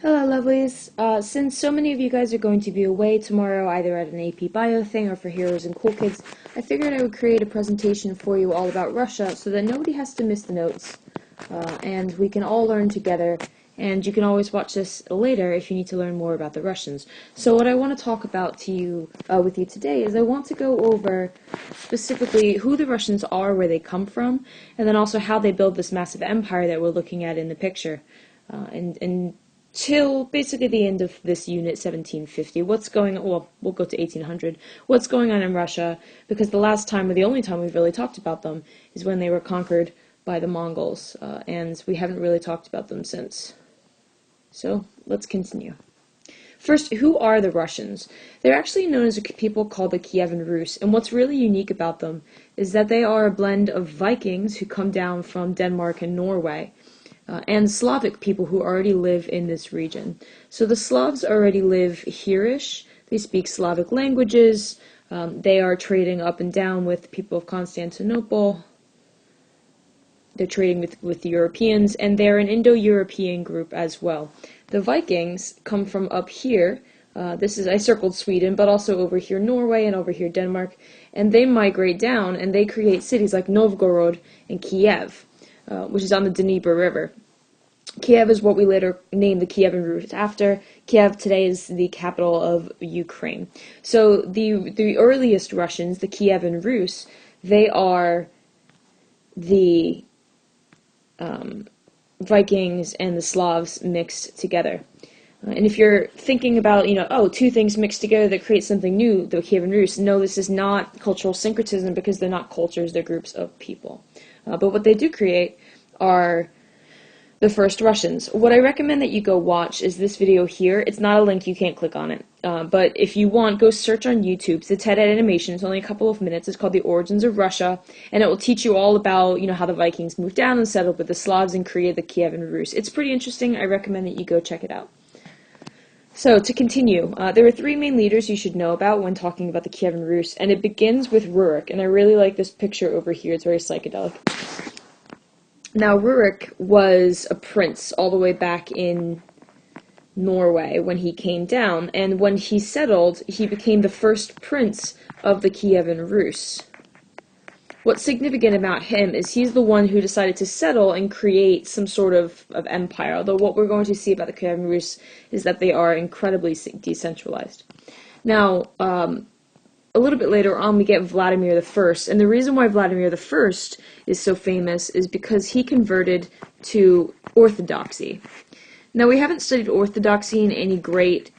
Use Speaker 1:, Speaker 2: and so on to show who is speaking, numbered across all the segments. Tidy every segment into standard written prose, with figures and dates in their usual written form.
Speaker 1: Hello, lovelies. Since so many of you guys are going to be away tomorrow, either at an AP Bio thing or for Heroes and Cool Kids, I figured I would create a presentation for you all about Russia so that nobody has to miss the notes, and we can all learn together, and you can always watch this later if you need to learn more about the Russians. So what I want to talk about with you today is I want to go over specifically who the Russians are, where they come from, and then also how they build this massive empire that we're looking at in the picture. And till basically the end of this unit, 1750. What's going on? Well, we'll go to 1800. What's going on in Russia? Because the last time, or the only time we've really talked about them, is when they were conquered by the Mongols, and we haven't really talked about them since. So, let's continue. First, who are the Russians? They're actually known as a people called the Kievan Rus, and what's really unique about them is that they are a blend of Vikings who come down from Denmark and Norway, and Slavic people who already live in this region. So the Slavs already live here-ish. They speak Slavic languages. They are trading up and down with people of Constantinople. They're trading with the Europeans, and they're an Indo-European group as well. The Vikings come from up here. I circled Sweden, but also over here Norway and over here Denmark, and they migrate down and they create cities like Novgorod and Kiev, which is on the Dnieper River. Kiev is what we later named the Kievan Rus after. Kiev today is the capital of Ukraine. So the earliest Russians, the Kievan Rus, they are the Vikings and the Slavs mixed together. And if you're thinking about, two things mixed together that create something new, the Kievan Rus, no, this is not cultural syncretism because they're not cultures, they're groups of people. But what they do create are the first Russians. What I recommend that you go watch is this video here. It's not a link, you can't click on it. But if you want, go search on YouTube. It's a TED animation. It's only a couple of minutes. It's called The Origins of Russia, and it will teach you all about, how the Vikings moved down and settled with the Slavs and created the Kievan Rus. It's pretty interesting. I recommend that you go check it out. So, to continue, there are three main leaders you should know about when talking about the Kievan Rus, and it begins with Rurik, and I really like this picture over here. It's very psychedelic. Now, Rurik was a prince all the way back in Norway when he came down, and when he settled, he became the first prince of the Kievan Rus. What's significant about him is he's the one who decided to settle and create some sort of empire, although what we're going to see about the Kievan Rus is that they are incredibly decentralized. Now, a little bit later on, we get Vladimir I, and the reason why Vladimir I is so famous is because he converted to Orthodoxy. Now, we haven't studied Orthodoxy in any great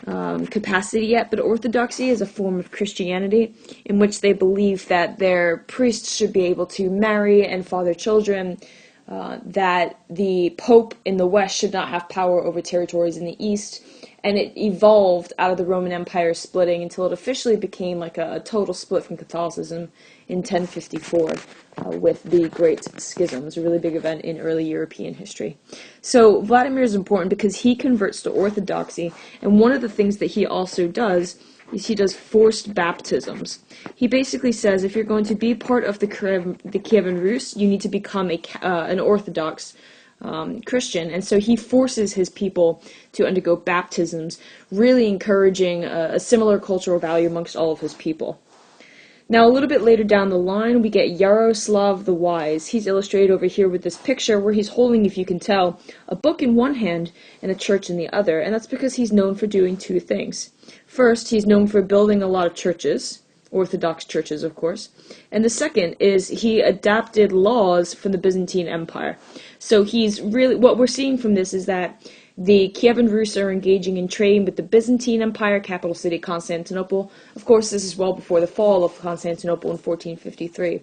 Speaker 1: capacity yet, but Orthodoxy is a form of Christianity in which they believe that their priests should be able to marry and father children, that the Pope in the West should not have power over territories in the East, and it evolved out of the Roman Empire splitting until it officially became like a total split from Catholicism in 1054 with the Great Schism. It was a really big event in early European history. So Vladimir is important because he converts to Orthodoxy, and one of the things that he also does is he does forced baptisms. He basically says if you're going to be part of the Kievan Rus, you need to become an Orthodox Christian, and so he forces his people to undergo baptisms, really encouraging a similar cultural value amongst all of his people. Now, a little bit later down the line, we get Yaroslav the Wise. He's illustrated over here with this picture where he's holding, if you can tell, a book in one hand and a church in the other, and that's because he's known for doing two things. First, he's known for building a lot of churches, Orthodox churches, of course, and the second is he adapted laws from the Byzantine Empire. So what we're seeing from this is that the Kievan Rus are engaging in trade with the Byzantine Empire, capital city Constantinople. Of course, this is well before the fall of Constantinople in 1453.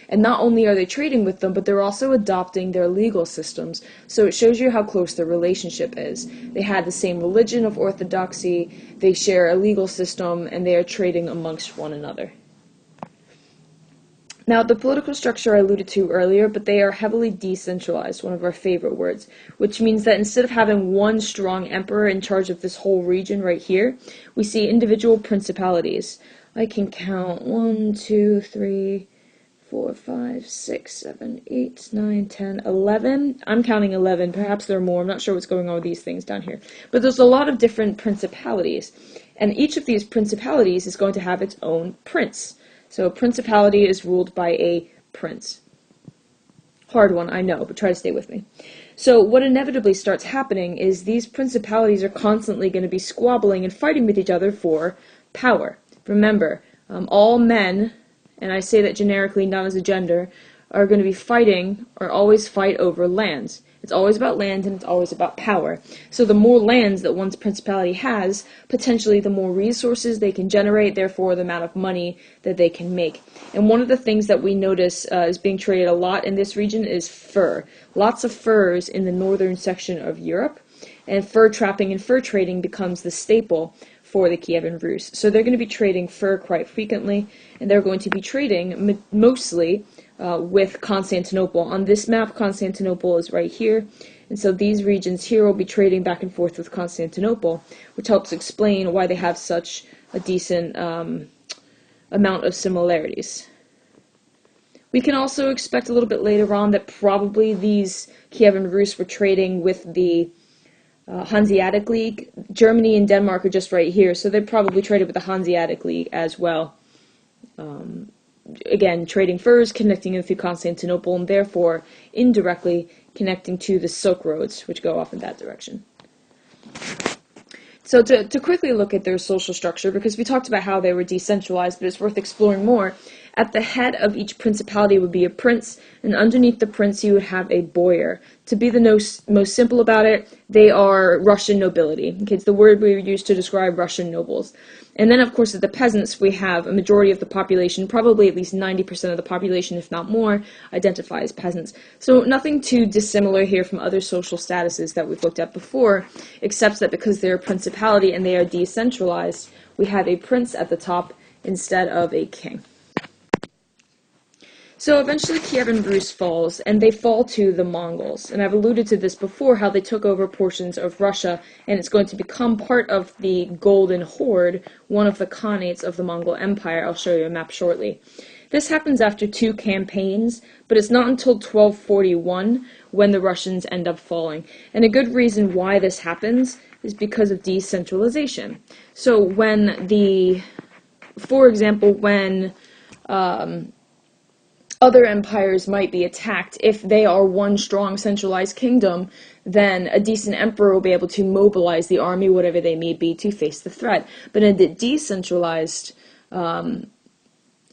Speaker 1: And not only are they trading with them, but they're also adopting their legal systems. So it shows you how close their relationship is. They had the same religion of Orthodoxy, they share a legal system, and they are trading amongst one another. Now, the political structure I alluded to earlier, but they are heavily decentralized, one of our favorite words, which means that instead of having one strong emperor in charge of this whole region right here, we see individual principalities. I can count 1, 2, 3, 4, 5, 6, 7, 8, 9, 10, 11. I'm counting 11. Perhaps there are more. I'm not sure what's going on with these things down here. But there's a lot of different principalities. And each of these principalities is going to have its own prince. So a principality is ruled by a prince. Hard one, I know, but try to stay with me. So what inevitably starts happening is these principalities are constantly going to be squabbling and fighting with each other for power. Remember, all men, and I say that generically, not as a gender, are going to be fighting, or always fight over lands. It's always about land, and it's always about power. So the more lands that one's principality has, potentially the more resources they can generate, therefore the amount of money that they can make. And one of the things that we notice is being traded a lot in this region is fur. Lots of furs in the northern section of Europe, and fur trapping and fur trading becomes the staple for the Kievan Rus. So they're going to be trading fur quite frequently, and they're going to be trading mostly with Constantinople. On this map, Constantinople is right here, and so these regions here will be trading back and forth with Constantinople, which helps explain why they have such a decent amount of similarities. We can also expect a little bit later on that probably these Kievan Rus were trading with the Hanseatic League. Germany and Denmark are just right here, so they probably traded with the Hanseatic League as well. Again, trading furs, connecting them through Constantinople, and therefore indirectly connecting to the Silk Roads, which go off in that direction. So to quickly look at their social structure, because we talked about how they were decentralized, but it's worth exploring more. At the head of each principality would be a prince, and underneath the prince you would have a boyar. To be the most simple about it, they are Russian nobility. Okay, it's the word we use to describe Russian nobles. And then, of course, at the peasants, we have a majority of the population, probably at least 90% of the population, if not more, identify as peasants. So nothing too dissimilar here from other social statuses that we've looked at before, except that because they're a principality and they are decentralized, we have a prince at the top instead of a king. So eventually Kievan Rus falls, and they fall to the Mongols. And I've alluded to this before, how they took over portions of Russia, and it's going to become part of the Golden Horde, one of the khanates of the Mongol Empire. I'll show you a map shortly. This happens after 2 campaigns, but it's not until 1241 when the Russians end up falling. And a good reason why this happens is because of decentralization. So for example, when other empires might be attacked, if they are one strong centralized kingdom, then a decent emperor will be able to mobilize the army, whatever they may be, to face the threat. But in the decentralized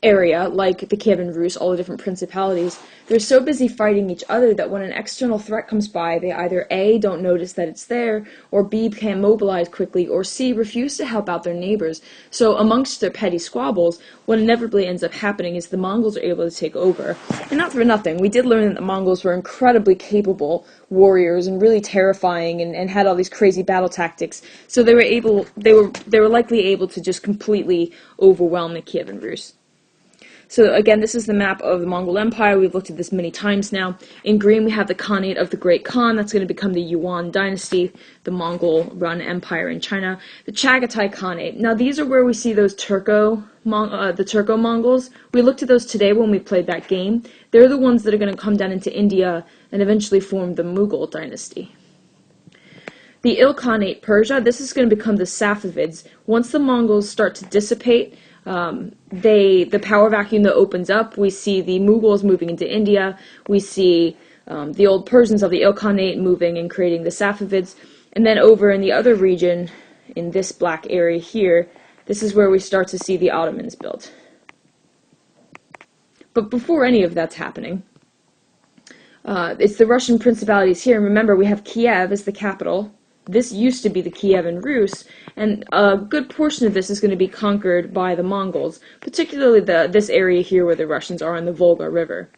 Speaker 1: area, like the Kievan Rus, all the different principalities, they're so busy fighting each other that when an external threat comes by, they either A, don't notice that it's there, or B, can't mobilize quickly, or C, refuse to help out their neighbors. So amongst their petty squabbles, what inevitably ends up happening is the Mongols are able to take over. And not for nothing, we did learn that the Mongols were incredibly capable warriors and really terrifying and had all these crazy battle tactics. So they were likely able to just completely overwhelm the Kievan Rus. So again, this is the map of the Mongol Empire. We've looked at this many times now. In green, we have the Khanate of the Great Khan. That's going to become the Yuan dynasty, the Mongol-run empire in China. The Chagatai Khanate. Now, these are where we see those the Turco-Mongols. We looked at those today when we played that game. They're the ones that are going to come down into India and eventually form the Mughal dynasty. The Ilkhanate Persia. This is going to become the Safavids. Once the Mongols start to dissipate, the power vacuum that opens up, we see the Mughals moving into India, we see the old Persians of the Ilkhanate moving and creating the Safavids, and then over in the other region, in this black area here, this is where we start to see the Ottomans built. But before any of that's happening, it's the Russian principalities here, and remember we have Kiev as the capital. This used to be the Kievan Rus, and a good portion of this is going to be conquered by the Mongols, particularly this area here where the Russians are on the Volga River.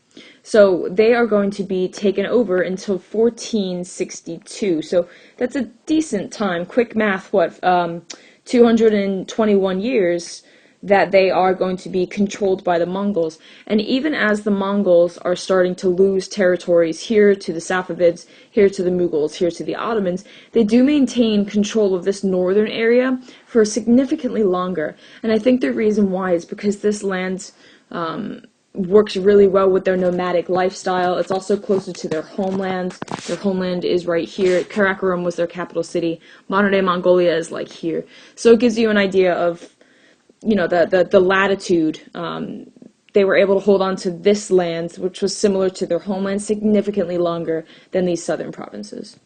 Speaker 1: So they are going to be taken over until 1462. So that's a decent time. Quick math, 221 years that they are going to be controlled by the Mongols. And even as the Mongols are starting to lose territories here to the Safavids, here to the Mughals, here to the Ottomans, they do maintain control of this northern area for significantly longer. And I think the reason why is because this land works really well with their nomadic lifestyle. It's also closer to their homeland. Their homeland is right here. Karakorum was their capital city. Modern-day Mongolia is like here. So it gives you an idea of, the latitude. They were able to hold on to this land, which was similar to their homeland, significantly longer than these southern provinces.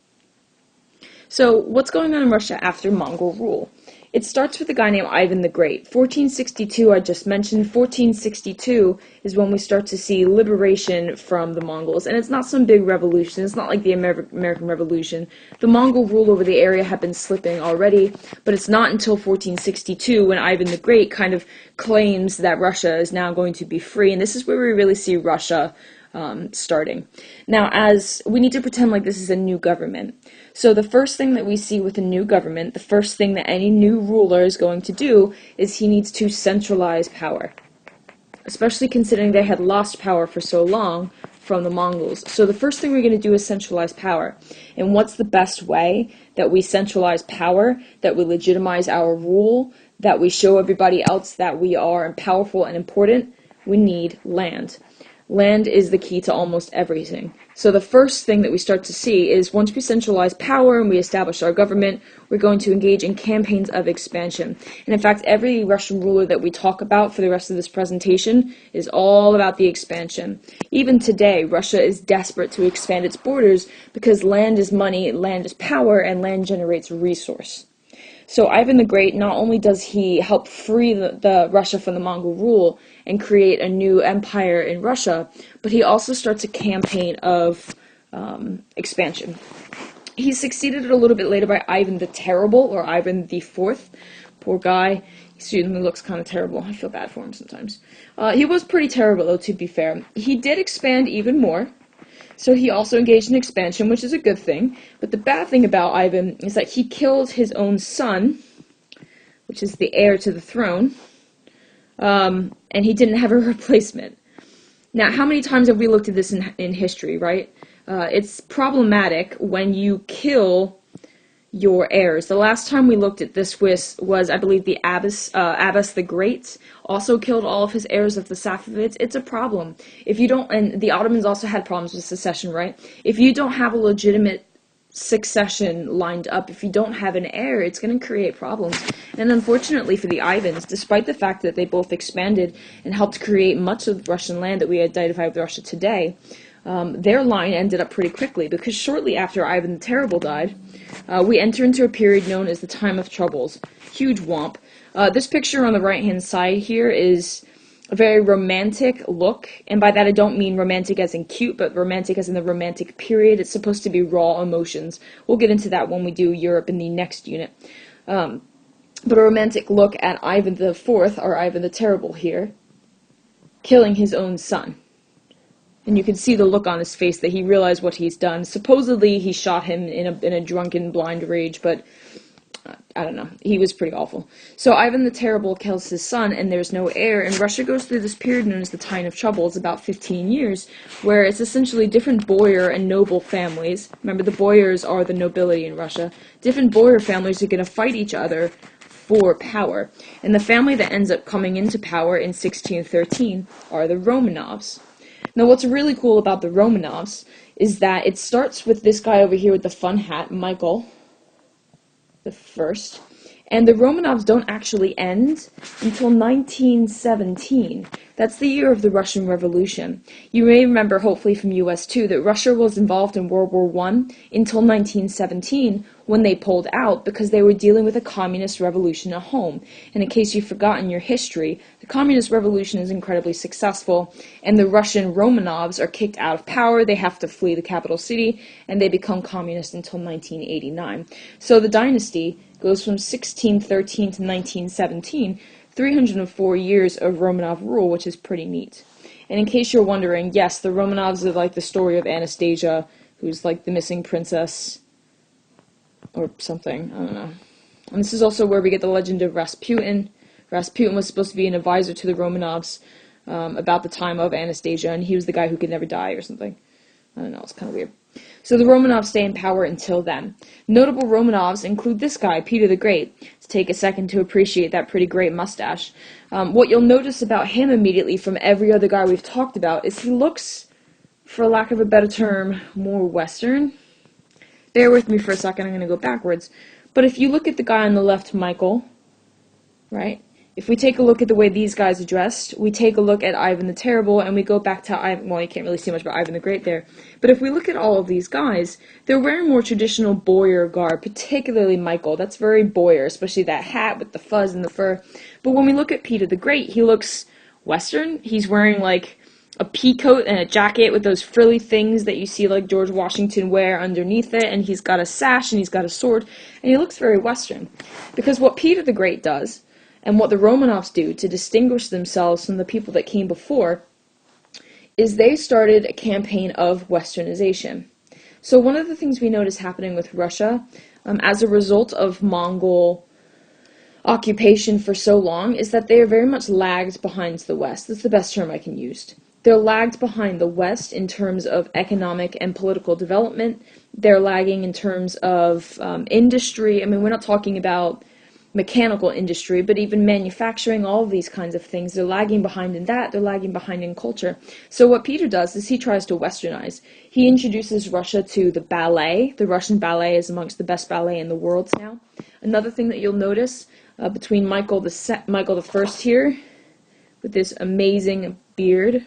Speaker 1: So what's going on in Russia after Mongol rule? It starts with a guy named Ivan the Great. 1462, I just mentioned. 1462 is when we start to see liberation from the Mongols. And it's not some big revolution. It's not like the American Revolution. The Mongol rule over the area had been slipping already, but it's not until 1462 when Ivan the Great kind of claims that Russia is now going to be free. And this is where we really see Russia starting. Now, as we need to pretend like this is a new government. So the first thing that we see with a new government, the first thing that any new ruler is going to do is he needs to centralize power, especially considering they had lost power for so long from the Mongols. So the first thing we're going to do is centralize power. And what's the best way that we centralize power, that we legitimize our rule, that we show everybody else that we are powerful and important? We need land. Land is the key to almost everything. So the first thing that we start to see is once we centralize power and we establish our government, we're going to engage in campaigns of expansion. And in fact, every Russian ruler that we talk about for the rest of this presentation is all about the expansion. Even today, Russia is desperate to expand its borders because land is money, land is power, and land generates resource. So Ivan the Great, not only does he help free the Russia from the Mongol rule and create a new empire in Russia, but he also starts a campaign of expansion. He's succeeded a little bit later by Ivan the Terrible, or Ivan the Fourth. Poor guy. He certainly looks kind of terrible. I feel bad for him sometimes. He was pretty terrible, though, to be fair. He did expand even more. So he also engaged in expansion, which is a good thing. But the bad thing about Ivan is that he killed his own son, which is the heir to the throne, and he didn't have a replacement. Now, how many times have we looked at this in history, right? It's problematic when you kill your heirs. The last time we looked at this was I believe, the Abbas the Great also killed all of his heirs of the Safavids. It's a problem. If you don't, and the Ottomans also had problems with succession, right? If you don't have a legitimate succession lined up, if you don't have an heir, it's going to create problems. And unfortunately for the Ivans, despite the fact that they both expanded and helped create much of Russian land that we identify with Russia today, their line ended up pretty quickly, because shortly after Ivan the Terrible died, we enter into a period known as the Time of Troubles. Huge womp. This picture on the right-hand side here is a very romantic look, and by that I don't mean romantic as in cute, but romantic as in the romantic period. It's supposed to be raw emotions. We'll get into that when we do Europe in the next unit. But a romantic look at Ivan the Fourth, or Ivan the Terrible here, killing his own son. And you can see the look on his face that he realized what he's done. Supposedly he shot him in a drunken blind rage, but I don't know. He was pretty awful. So Ivan the Terrible kills his son, and there's no heir, and Russia goes through this period known as the Time of Troubles, about 15 years, where it's essentially different boyar and noble families. Remember, the boyars are the nobility in Russia. Different boyar families are going to fight each other for power. And the family that ends up coming into power in 1613 are the Romanovs. Now, what's really cool about the Romanovs is that it starts with this guy over here with the fun hat, Michael the First, and the Romanovs don't actually end until 1917. That's the year of the Russian Revolution. You may remember, hopefully from US too, that Russia was involved in World War I until 1917, when they pulled out because they were dealing with a communist revolution at home. And in case you've forgotten your history, the communist revolution is incredibly successful, and the Russian Romanovs are kicked out of power. They have to flee the capital city, and they become communist until 1989. So the dynasty goes from 1613 to 1917, 304 years of Romanov rule, which is pretty neat. And in case you're wondering, yes, the Romanovs are like the story of Anastasia, who's like the missing princess, or something, I don't know. And this is also where we get the legend of Rasputin. Rasputin was supposed to be an advisor to the Romanovs about the time of Anastasia, and he was the guy who could never die or something. I don't know, it's kind of weird. So the Romanovs stay in power until then. Notable Romanovs include this guy, Peter the Great. Let's take a second to appreciate that pretty great mustache. What you'll notice about him immediately from every other guy we've talked about is he looks, for lack of a better term, more Western. Bear with me for a second, I'm going to go backwards. But if you look at the guy on the left, Michael, right? If we take a look at the way these guys are dressed, we take a look at Ivan the Terrible, and we go back to Ivan, well, you can't really see much about Ivan the Great there, but if we look at all of these guys, they're wearing more traditional boyar garb, particularly Michael. That's very boyar, especially that hat with the fuzz and the fur. But when we look at Peter the Great, he looks Western. He's wearing, like, a pea coat and a jacket with those frilly things that you see, like, George Washington wear underneath it, and he's got a sash, and he's got a sword, and he looks very Western. Because what Peter the Great does, and what the Romanovs do to distinguish themselves from the people that came before, is they started a campaign of Westernization. So one of the things we notice happening with Russia, as a result of Mongol occupation for so long, is that they are very much lagged behind the West. That's the best term I can use. They're lagged behind the West in terms of economic and political development. They're lagging in terms of industry. I mean, we're not talking about mechanical industry, but even manufacturing, all of these kinds of things. They're lagging behind in that, they're lagging behind in culture. So what Peter does is he tries to Westernize. He introduces Russia to the ballet. The Russian ballet is amongst the best ballet in the world now. Another thing that you'll notice between Michael the First here, with this amazing beard,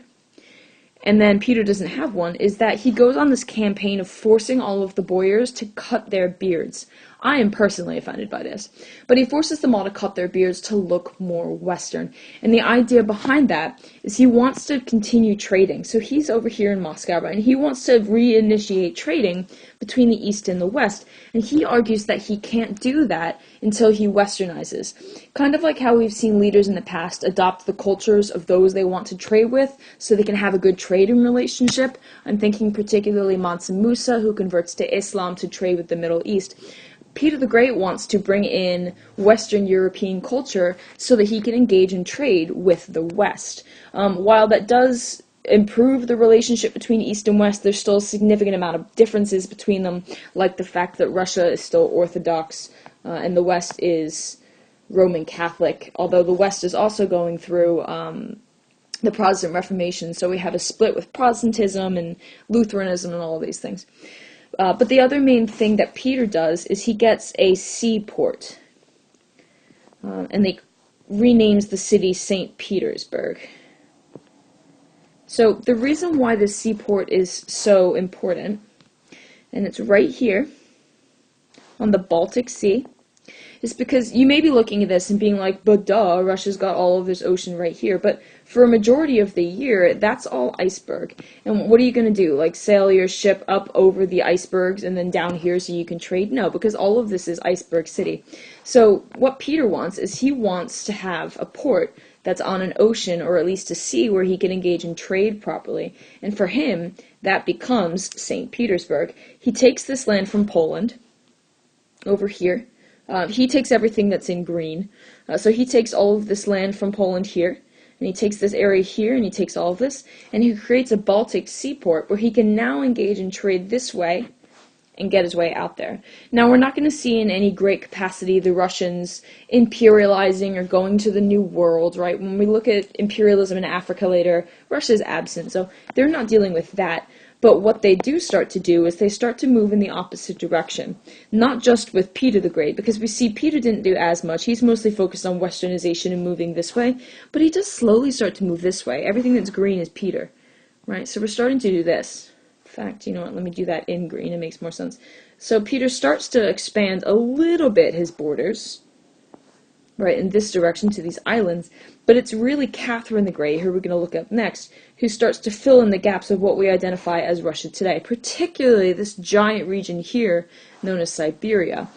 Speaker 1: and then Peter doesn't have one, is that he goes on this campaign of forcing all of the boyars to cut their beards. I am personally offended by this, but he forces them all to cut their beards to look more Western. And the idea behind that is he wants to continue trading. So he's over here in Moscow, right, and he wants to reinitiate trading between the East and the West. And he argues that he can't do that until he Westernizes. Kind of like how we've seen leaders in the past adopt the cultures of those they want to trade with so they can have a good trading relationship. I'm thinking particularly Mansa Musa, who converts to Islam to trade with the Middle East. Peter the Great wants to bring in Western European culture so that he can engage in trade with the West. While that does improve the relationship between East and West, there's still a significant amount of differences between them, like the fact that Russia is still Orthodox and the West is Roman Catholic, although the West is also going through the Protestant Reformation, so we have a split with Protestantism and Lutheranism and all of these things. But the other main thing that Peter does is he gets a seaport, and they renames the city St. Petersburg. So the reason why this seaport is so important, and it's right here on the Baltic Sea, is because you may be looking at this and being like, but duh, Russia's got all of this ocean right here. But for a majority of the year, that's all iceberg. And what are you going to do? Like sail your ship up over the icebergs and then down here so you can trade? No, because all of this is iceberg city. So what Peter wants is he wants to have a port that's on an ocean, or at least a sea, where he can engage in trade properly. And for him, that becomes St. Petersburg. He takes this land from Poland over here. He takes everything that's in green. So he takes all of this land from Poland here, and he takes this area here, and he takes all of this, and he creates a Baltic seaport where he can now engage in trade this way and get his way out there. Now, we're not going to see in any great capacity the Russians imperializing or going to the New World, right? When we look at imperialism in Africa later, Russia's absent, so they're not dealing with that. But what they do start to do is they start to move in the opposite direction. Not just with Peter the Great, because we see Peter didn't do as much. He's mostly focused on Westernization and moving this way, but he does slowly start to move this way. Everything that's green is Peter, right? So we're starting to do this. In fact, you know what, let me do that in green, it makes more sense. So Peter starts to expand a little bit his borders, right, in this direction to these islands, but it's really Catherine the Great, who we're going to look up next, who starts to fill in the gaps of what we identify as Russia today, particularly this giant region here known as Siberia.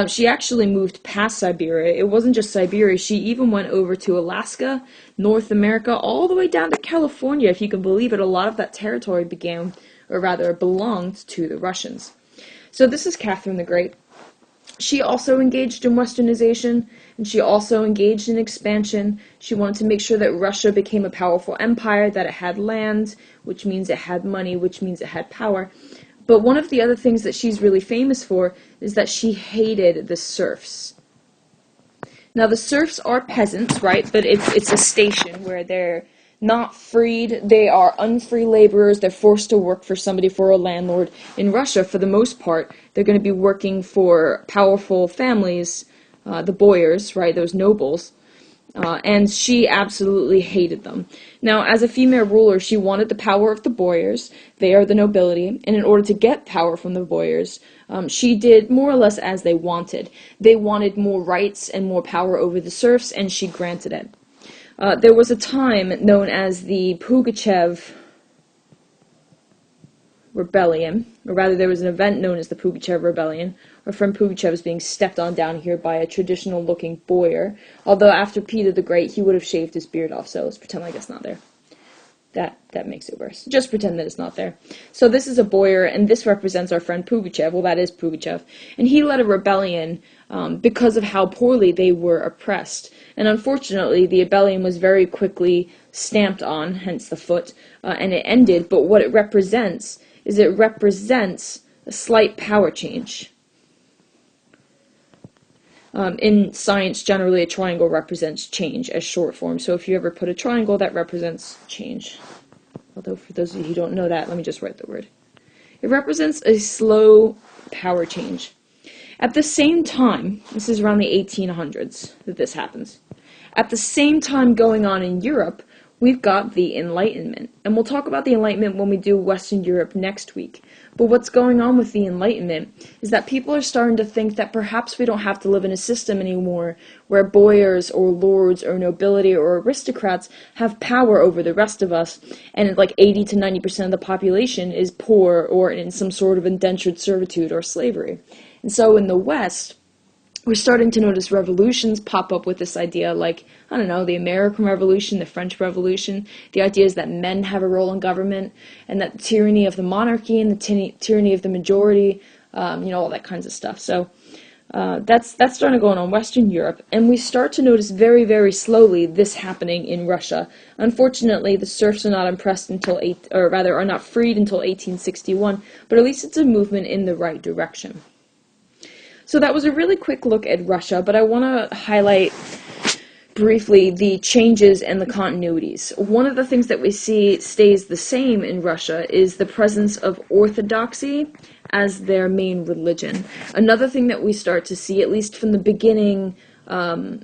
Speaker 1: She actually moved past Siberia. It wasn't just Siberia, she even went over to Alaska, North America, all the way down to California, if you can believe it. A lot of that territory belonged to the Russians. So this is Catherine the Great. She also engaged in westernization, and she also engaged in expansion. She wanted to make sure that Russia became a powerful empire, that it had land, which means it had money, which means it had power. But one of the other things that she's really famous for is that she hated the serfs. Now, the serfs are peasants, right? But it's a station where they're not freed. They are unfree laborers. They're forced to work for somebody, for a landlord. In Russia, for the most part, they're going to be working for powerful families, the boyars, right? Those nobles. And she absolutely hated them. Now, as a female ruler, she wanted the power of the boyars. They are the nobility, and in order to get power from the boyars, she did more or less as they wanted. They wanted more rights and more power over the serfs, and she granted it. There was a time known as the Pugachev Rebellion, or rather there was an event known as the Pugachev Rebellion. Our friend Pugachev is being stepped on down here by a traditional-looking boyar, although after Peter the Great, he would have shaved his beard off, so let's pretend like it's not there. That makes it worse. Just pretend that it's not there. So this is a boyar, and this represents our friend Pugachev. Well, that is Pugachev. And he led a rebellion because of how poorly they were oppressed. And unfortunately, the rebellion was very quickly stamped on, hence the foot, and it ended. But what it represents is it represents a slight power change. In science, generally, a triangle represents change as short form. So if you ever put a triangle, that represents change. Although for those of you who don't know that, let me just write the word. It represents a slow power change. At the same time, this is around the 1800s that this happens. At the same time going on in Europe, we've got the Enlightenment. And we'll talk about the Enlightenment when we do Western Europe next week. But what's going on with the Enlightenment is that people are starting to think that perhaps we don't have to live in a system anymore where boyars or lords or nobility or aristocrats have power over the rest of us, and like 80 to 90% of the population is poor or in some sort of indentured servitude or slavery. And so in the West, we're starting to notice revolutions pop up with this idea, like, I don't know, the American Revolution, the French Revolution. The idea is that men have a role in government, and that the tyranny of the monarchy and the tyranny of the majority, all that kinds of stuff. So that's starting to go on in Western Europe, and we start to notice very, very slowly this happening in Russia. Unfortunately, the serfs are not impressed are not freed until 1861, but at least it's a movement in the right direction. So that was a really quick look at Russia, but I want to highlight briefly the changes and the continuities. One of the things that we see stays the same in Russia is the presence of orthodoxy as their main religion. Another thing that we start to see, at least from the beginning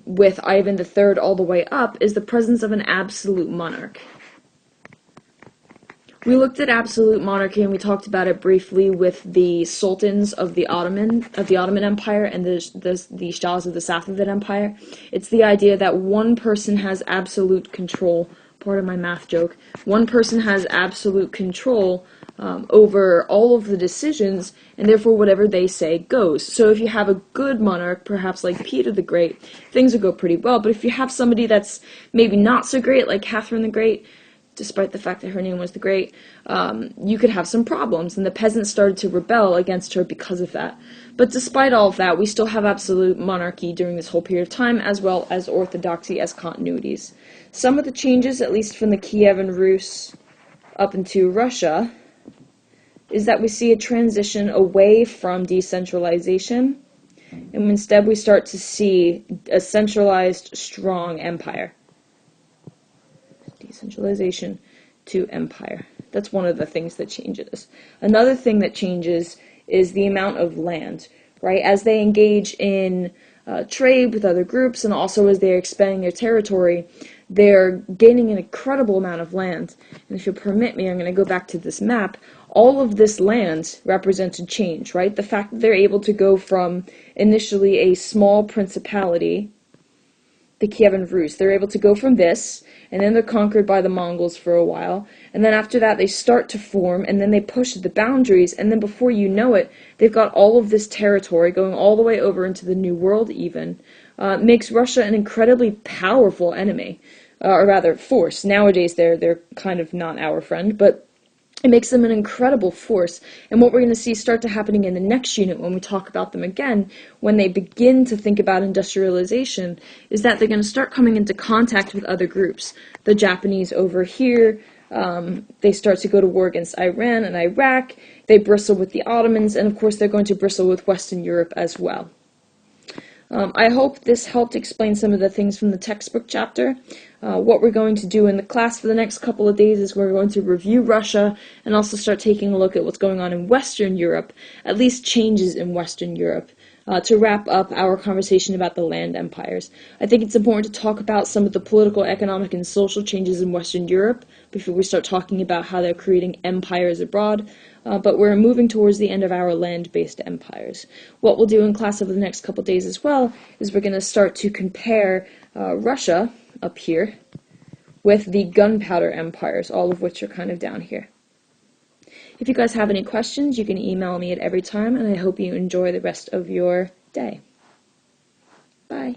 Speaker 1: with Ivan III all the way up, is the presence of an absolute monarch. We looked at absolute monarchy, and we talked about it briefly with the sultans of the Ottoman Empire and the shahs of the Safavid Empire. It's the idea that one person has absolute control. Part of my math joke. One person has absolute control over all of the decisions, and therefore whatever they say goes. So if you have a good monarch, perhaps like Peter the Great, things will go pretty well. But if you have somebody that's maybe not so great, like Catherine the Great, despite the fact that her name was the Great, you could have some problems, and the peasants started to rebel against her because of that. But despite all of that, we still have absolute monarchy during this whole period of time, as well as orthodoxy as continuities. Some of the changes, at least from the Kievan Rus up into Russia, is that we see a transition away from decentralization, and instead we start to see a centralized, strong empire. Decentralization to empire. That's one of the things that changes. Another thing that changes is the amount of land, right? As they engage in trade with other groups, and also as they're expanding their territory, they're gaining an incredible amount of land. And if you'll permit me, I'm going to go back to this map. All of this land represents a change, right? The fact that they're able to go from initially a small principality, the Kievan Rus, they're able to go from this, and then they're conquered by the Mongols for a while, and then after that they start to form, and then they push the boundaries, and then before you know it, they've got all of this territory going all the way over into the New World even. Makes Russia an incredibly powerful enemy, or rather force. Nowadays they're kind of not our friend, but It makes them an incredible force. And what we're going to see start to happening in the next unit when we talk about them again, when they begin to think about industrialization, is that they're going to start coming into contact with other groups. The Japanese over here, they start to go to war against Iran and Iraq. They bristle with the Ottomans, and of course they're going to bristle with Western Europe as well. I hope this helped explain some of the things from the textbook chapter. What we're going to do in the class for the next couple of days is we're going to review Russia and also start taking a look at what's going on in Western Europe, at least changes in Western Europe, to wrap up our conversation about the land empires. I think it's important to talk about some of the political, economic, and social changes in Western Europe before we start talking about how they're creating empires abroad. But we're moving towards the end of our land-based empires. What we'll do in class over the next couple days as well is we're going to start to compare Russia, up here, with the gunpowder empires, all of which are kind of down here. If you guys have any questions, you can email me at every time, and I hope you enjoy the rest of your day. Bye.